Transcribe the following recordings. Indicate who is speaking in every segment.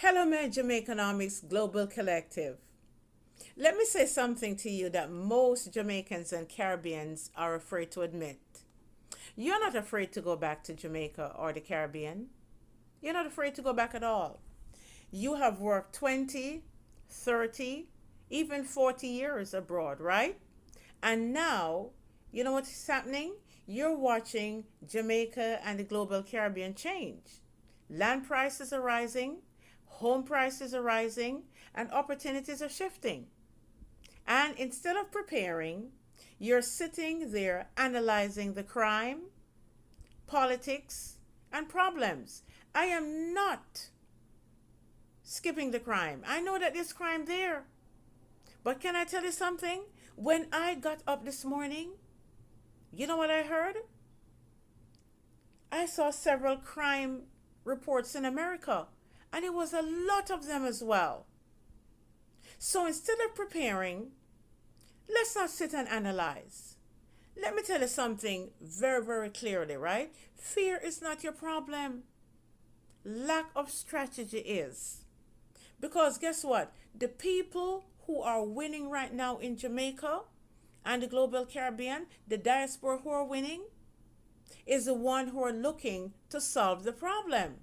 Speaker 1: Hello, my Jamaicanomics Global Collective. Let me say something to you that most Jamaicans and Caribbeans are afraid to admit. You're not afraid to go back to Jamaica or the Caribbean. You're not afraid to go back at all. You have worked 20, 30, even 40 years abroad, right? And now, you know what is happening? You're watching Jamaica and the global Caribbean change. Land prices are rising, home prices are rising, and opportunities are shifting. And instead of preparing, you're sitting there analyzing the crime, politics, and problems. I am not skipping the crime. I know that there's crime there. But can I tell you something? When I got up this morning, you know what I heard? I saw several crime reports in America, and it was a lot of them as well. So instead of preparing, let's not sit and analyze. Let me tell you something very, very clearly, right? Fear is not your problem. Lack of strategy is. Because guess what? The people who are winning right now in Jamaica and the global Caribbean, the diaspora who are winning, is the one who are looking to solve the problem.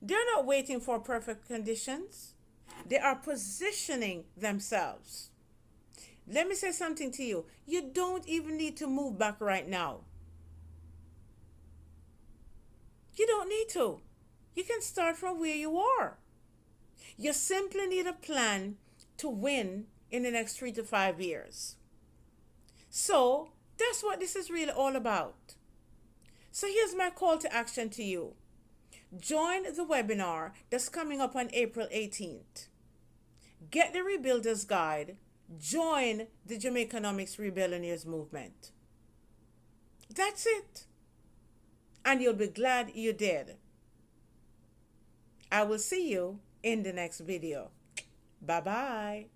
Speaker 1: They're not waiting for perfect conditions. They are positioning themselves. Let me say something to you. You don't even need to move back right now. You don't need to. You can start from where you are. You simply need a plan to win in the next 3 to 5 years. So that's what this is really all about. So here's my call to action to you. Join the webinar that's coming up on April 18th. Get the Rebuilder's Guide. Join the Jamaicanomics Rebellionaires movement. That's it. And you'll be glad you did. I will see you in the next video. Bye-bye.